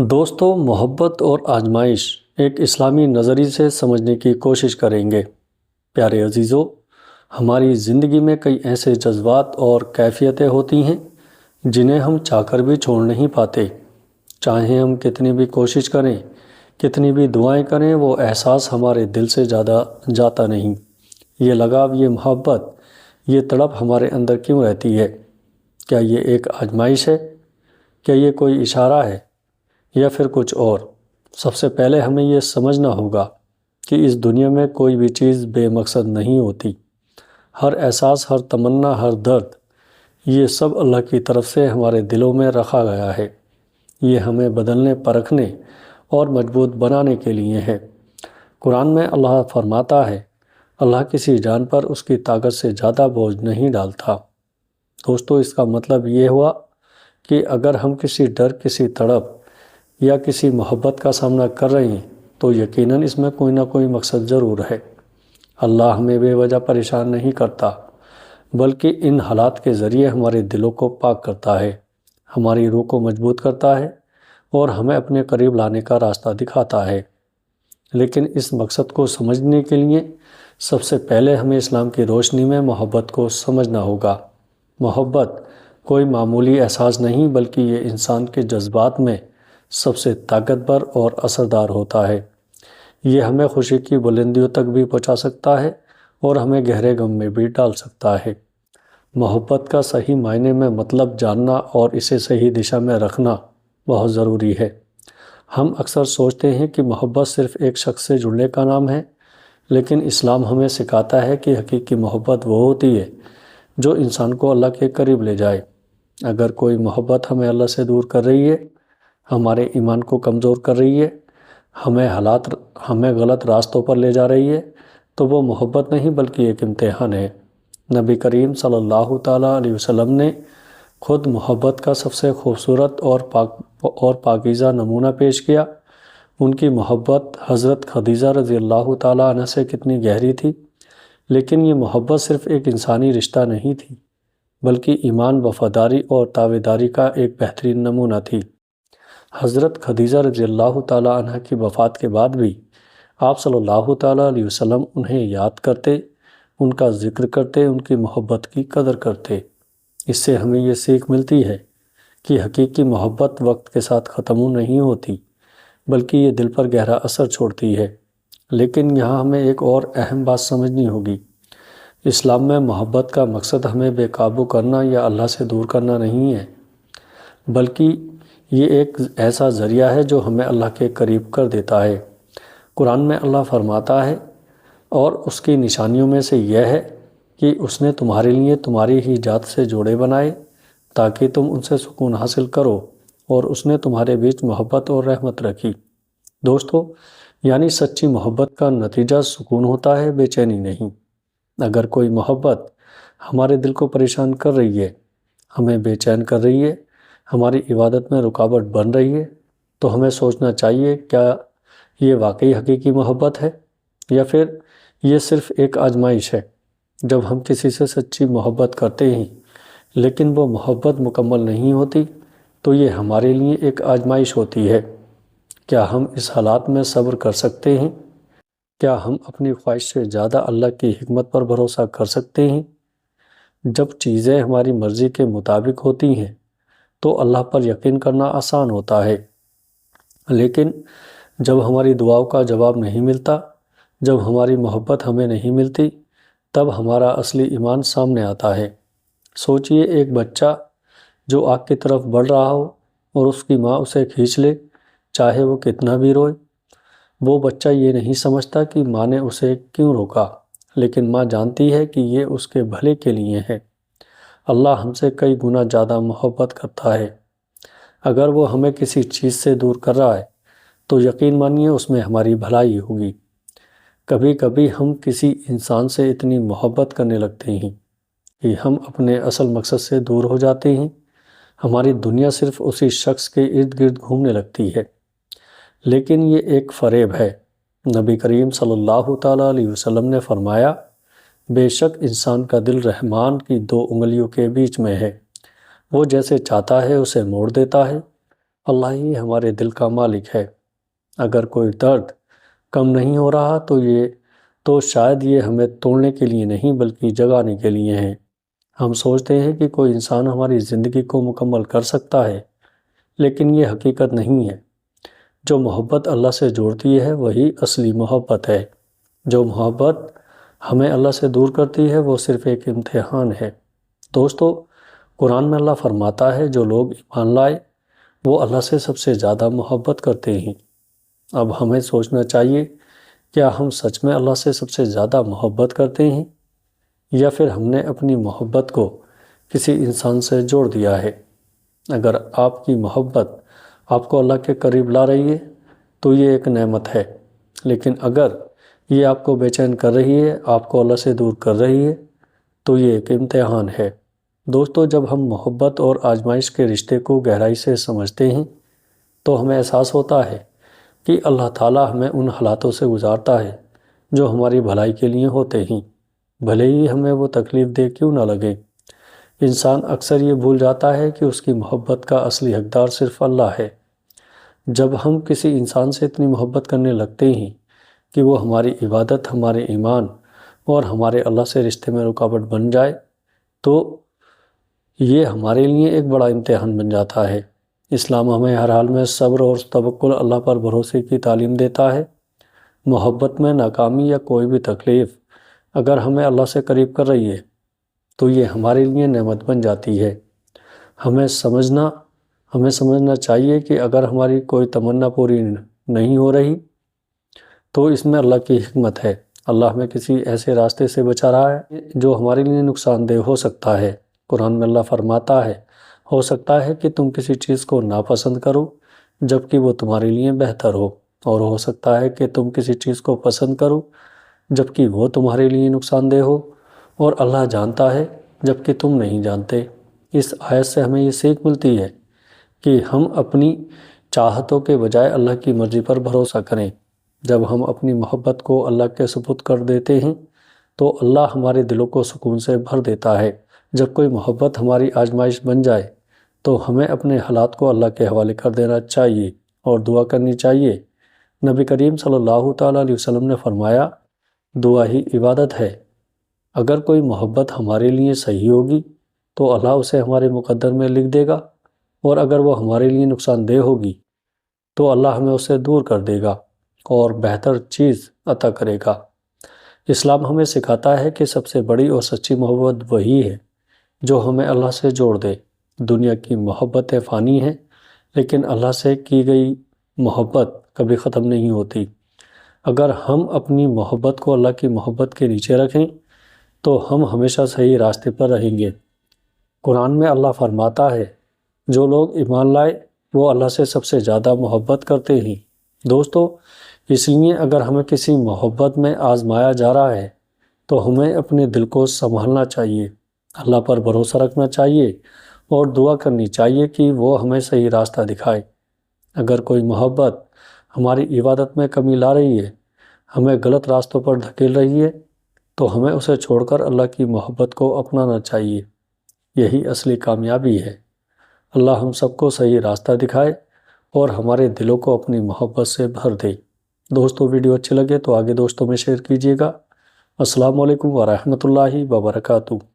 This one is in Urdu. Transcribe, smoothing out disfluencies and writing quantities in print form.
دوستو، محبت اور آزمائش ایک اسلامی نظریے سے سمجھنے کی کوشش کریں گے۔ پیارے عزیزو، ہماری زندگی میں کئی ایسے جذبات اور کیفیتیں ہوتی ہیں جنہیں ہم چاہ کر بھی چھوڑ نہیں پاتے۔ چاہے ہم کتنی بھی کوشش کریں، کتنی بھی دعائیں کریں، وہ احساس ہمارے دل سے زیادہ جاتا نہیں۔ یہ لگاؤ، یہ محبت، یہ تڑپ ہمارے اندر کیوں رہتی ہے؟ کیا یہ ایک آزمائش ہے؟ کیا یہ کوئی اشارہ ہے یا پھر کچھ اور؟ سب سے پہلے ہمیں یہ سمجھنا ہوگا کہ اس دنیا میں کوئی بھی چیز بے مقصد نہیں ہوتی۔ ہر احساس، ہر تمنا، ہر درد، یہ سب اللہ کی طرف سے ہمارے دلوں میں رکھا گیا ہے۔ یہ ہمیں بدلنے، پرکھنے اور مضبوط بنانے کے لیے ہے۔ قرآن میں اللہ فرماتا ہے، اللہ کسی جان پر اس کی طاقت سے زیادہ بوجھ نہیں ڈالتا۔ دوستو، اس کا مطلب یہ ہوا کہ اگر ہم کسی ڈر، کسی تڑپ یا کسی محبت کا سامنا کر رہے ہیں تو یقیناً اس میں کوئی نہ کوئی مقصد ضرور ہے۔ اللہ ہمیں بے وجہ پریشان نہیں کرتا، بلکہ ان حالات کے ذریعے ہمارے دلوں کو پاک کرتا ہے، ہماری روح کو مضبوط کرتا ہے اور ہمیں اپنے قریب لانے کا راستہ دکھاتا ہے۔ لیکن اس مقصد کو سمجھنے کے لیے سب سے پہلے ہمیں اسلام کی روشنی میں محبت کو سمجھنا ہوگا۔ محبت کوئی معمولی احساس نہیں، بلکہ یہ انسان کے جذبات میں سب سے طاقتور اور اثردار ہوتا ہے۔ یہ ہمیں خوشی کی بلندیوں تک بھی پہنچا سکتا ہے اور ہمیں گہرے غم میں بھی ڈال سکتا ہے۔ محبت کا صحیح معنی میں مطلب جاننا اور اسے صحیح دشا میں رکھنا بہت ضروری ہے۔ ہم اکثر سوچتے ہیں کہ محبت صرف ایک شخص سے جڑنے کا نام ہے، لیکن اسلام ہمیں سکھاتا ہے کہ حقیقی محبت وہ ہوتی ہے جو انسان کو اللہ کے قریب لے جائے۔ اگر کوئی محبت ہمیں اللہ سے دور کر رہی ہے، ہمارے ایمان کو کمزور کر رہی ہے، ہمیں غلط راستوں پر لے جا رہی ہے، تو وہ محبت نہیں بلکہ ایک امتحان ہے۔ نبی کریم صلی اللہ تعالیٰ علیہ وسلم نے خود محبت کا سب سے خوبصورت اور پاکیزہ نمونہ پیش کیا۔ ان کی محبت حضرت خدیجہ رضی اللہ تعالیٰ عنہ سے کتنی گہری تھی، لیکن یہ محبت صرف ایک انسانی رشتہ نہیں تھی، بلکہ ایمان، وفاداری اور تابعداری کا ایک بہترین نمونہ تھی۔ حضرت خدیجہ رضی اللہ تعالیٰ عنہ کی وفات کے بعد بھی آپ صلی اللہ تعالیٰ علیہ وسلم انہیں یاد کرتے، ان کا ذکر کرتے، ان کی محبت کی قدر کرتے۔ اس سے ہمیں یہ سیکھ ملتی ہے کہ حقیقی محبت وقت کے ساتھ ختم نہیں ہوتی، بلکہ یہ دل پر گہرا اثر چھوڑتی ہے۔ لیکن یہاں ہمیں ایک اور اہم بات سمجھنی ہوگی۔ اسلام میں محبت کا مقصد ہمیں بے قابو کرنا یا اللہ سے دور کرنا نہیں ہے، بلکہ یہ ایک ایسا ذریعہ ہے جو ہمیں اللہ کے قریب کر دیتا ہے۔ قرآن میں اللہ فرماتا ہے، اور اس کی نشانیوں میں سے یہ ہے کہ اس نے تمہارے لیے تمہاری ہی ذات سے جوڑے بنائے تاکہ تم ان سے سکون حاصل کرو، اور اس نے تمہارے بیچ محبت اور رحمت رکھی۔ دوستو، یعنی سچی محبت کا نتیجہ سکون ہوتا ہے، بے چینی نہیں۔ اگر کوئی محبت ہمارے دل کو پریشان کر رہی ہے، ہمیں بے چین کر رہی ہے، ہماری عبادت میں رکاوٹ بن رہی ہے، تو ہمیں سوچنا چاہیے، کیا یہ واقعی حقیقی محبت ہے یا پھر یہ صرف ایک آزمائش ہے؟ جب ہم کسی سے سچی محبت کرتے ہیں لیکن وہ محبت مکمل نہیں ہوتی، تو یہ ہمارے لیے ایک آزمائش ہوتی ہے۔ کیا ہم اس حالات میں صبر کر سکتے ہیں؟ کیا ہم اپنی خواہش سے زیادہ اللہ کی حکمت پر بھروسہ کر سکتے ہیں؟ جب چیزیں ہماری مرضی کے مطابق ہوتی ہیں تو اللہ پر یقین کرنا آسان ہوتا ہے، لیکن جب ہماری دعاؤں کا جواب نہیں ملتا، جب ہماری محبت ہمیں نہیں ملتی، تب ہمارا اصلی ایمان سامنے آتا ہے۔ سوچئے، ایک بچہ جو آگ کی طرف بڑھ رہا ہو اور اس کی ماں اسے کھینچ لے، چاہے وہ کتنا بھی روئے، وہ بچہ یہ نہیں سمجھتا کہ ماں نے اسے کیوں روکا، لیکن ماں جانتی ہے کہ یہ اس کے بھلے کے لیے ہے۔ اللہ ہم سے کئی گنا زیادہ محبت کرتا ہے۔ اگر وہ ہمیں کسی چیز سے دور کر رہا ہے تو یقین مانیے اس میں ہماری بھلائی ہوگی۔ کبھی کبھی ہم کسی انسان سے اتنی محبت کرنے لگتے ہیں کہ ہم اپنے اصل مقصد سے دور ہو جاتے ہیں، ہماری دنیا صرف اسی شخص کے ارد گرد گھومنے لگتی ہے۔ لیکن یہ ایک فریب ہے۔ نبی کریم صلی اللہ تعالیٰ علیہ وسلم نے فرمایا، بے شک انسان کا دل رحمان کی 2 انگلیوں کے بیچ میں ہے، وہ جیسے چاہتا ہے اسے موڑ دیتا ہے اللہ ہی ہمارے دل کا مالک ہے۔ اگر کوئی درد کم نہیں ہو رہا تو شاید یہ ہمیں توڑنے کے لیے نہیں بلکہ جگانے کے لیے ہے۔ ہم سوچتے ہیں کہ کوئی انسان ہماری زندگی کو مکمل کر سکتا ہے، لیکن یہ حقیقت نہیں ہے۔ جو محبت اللہ سے جوڑتی ہے وہی اصلی محبت ہے۔ جو محبت ہمیں اللہ سے دور کرتی ہے وہ صرف ایک امتحان ہے۔ دوستو، قرآن میں اللہ فرماتا ہے جو لوگ ایمان لائے وہ اللہ سے سب سے زیادہ محبت کرتے ہیں۔ اب ہمیں سوچنا چاہیے، کیا ہم سچ میں اللہ سے سب سے زیادہ محبت کرتے ہیں، یا پھر ہم نے اپنی محبت کو کسی انسان سے جوڑ دیا ہے؟ اگر آپ کی محبت آپ کو اللہ کے قریب لا رہی ہے تو یہ ایک نعمت ہے، لیکن اگر یہ آپ کو بے چین کر رہی ہے، آپ کو اللہ سے دور کر رہی ہے، تو یہ ایک امتحان ہے۔ دوستو، جب ہم محبت اور آزمائش کے رشتے کو گہرائی سے سمجھتے ہیں تو ہمیں احساس ہوتا ہے کہ اللہ تعالیٰ ہمیں ان حالاتوں سے گزارتا ہے جو ہماری بھلائی کے لیے ہوتے ہیں، بھلے ہی ہمیں وہ تکلیف دہ کیوں نہ لگے۔ انسان اکثر یہ بھول جاتا ہے کہ اس کی محبت کا اصلی حقدار صرف اللہ ہے۔ جب ہم کسی انسان سے اتنی محبت کرنے لگتے ہیں کہ وہ ہماری عبادت، ہمارے ایمان اور ہمارے اللہ سے رشتے میں رکاوٹ بن جائے تو یہ ہمارے لیے ایک بڑا امتحان بن جاتا ہے۔ اسلام ہمیں ہر حال میں صبر اور توکل، اللہ پر بھروسے کی تعلیم دیتا ہے۔ محبت میں ناکامی یا کوئی بھی تکلیف اگر ہمیں اللہ سے قریب کر رہی ہے تو یہ ہمارے لیے نعمت بن جاتی ہے۔ ہمیں سمجھنا چاہیے کہ اگر ہماری کوئی تمنا پوری نہیں ہو رہی تو اس میں اللہ کی حکمت ہے۔ اللہ ہمیں کسی ایسے راستے سے بچا رہا ہے جو ہمارے لیے نقصان دہ ہو سکتا ہے۔ قرآن میں اللہ فرماتا ہے، ہو سکتا ہے کہ تم کسی چیز کو ناپسند کرو جبکہ وہ تمہارے لیے بہتر ہو، اور ہو سکتا ہے کہ تم کسی چیز کو پسند کرو جبکہ وہ تمہارے لیے نقصان دہ ہو، اور اللہ جانتا ہے جبکہ تم نہیں جانتے۔ اس آیت سے ہمیں یہ سیکھ ملتی ہے کہ ہم اپنی چاہتوں کے بجائے اللہ کی مرضی پر بھروسہ کریں۔ جب ہم اپنی محبت کو اللہ کے سپرد کر دیتے ہیں تو اللہ ہمارے دلوں کو سکون سے بھر دیتا ہے۔ جب کوئی محبت ہماری آزمائش بن جائے تو ہمیں اپنے حالات کو اللہ کے حوالے کر دینا چاہیے اور دعا کرنی چاہیے۔ نبی کریم صلی اللہ تعالیٰ علیہ وسلم نے فرمایا، دعا ہی عبادت ہے۔ اگر کوئی محبت ہمارے لیے صحیح ہوگی تو اللہ اسے ہمارے مقدر میں لکھ دے گا، اور اگر وہ ہمارے لیے نقصان دہ ہوگی تو اللہ ہمیں اسے دور کر دے گا اور بہتر چیز عطا کرے گا۔ اسلام ہمیں سکھاتا ہے کہ سب سے بڑی اور سچی محبت وہی ہے جو ہمیں اللہ سے جوڑ دے۔ دنیا کی محبتیں فانی ہیں، لیکن اللہ سے کی گئی محبت کبھی ختم نہیں ہوتی۔ اگر ہم اپنی محبت کو اللہ کی محبت کے نیچے رکھیں تو ہم ہمیشہ صحیح راستے پر رہیں گے۔ قرآن میں اللہ فرماتا ہے، جو لوگ ایمان لائے وہ اللہ سے سب سے زیادہ محبت کرتے ہیں۔ دوستو، اس لیے اگر ہمیں کسی محبت میں آزمایا جا رہا ہے تو ہمیں اپنے دل کو سنبھالنا چاہیے، اللہ پر بھروسہ رکھنا چاہیے اور دعا کرنی چاہیے کہ وہ ہمیں صحیح راستہ دکھائے۔ اگر کوئی محبت ہماری عبادت میں کمی لا رہی ہے، ہمیں غلط راستوں پر دھکیل رہی ہے، تو ہمیں اسے چھوڑ کر اللہ کی محبت کو اپنانا چاہیے۔ یہی اصلی کامیابی ہے۔ اللہ ہم سب کو صحیح راستہ دکھائے اور ہمارے دلوں کو اپنی محبت سے بھر دے۔ دوستو، ویڈیو اچھی لگے تو آگے دوستوں میں شیئر کیجیے گا۔ السلام علیکم ورحمۃ اللہ وبرکاتہ۔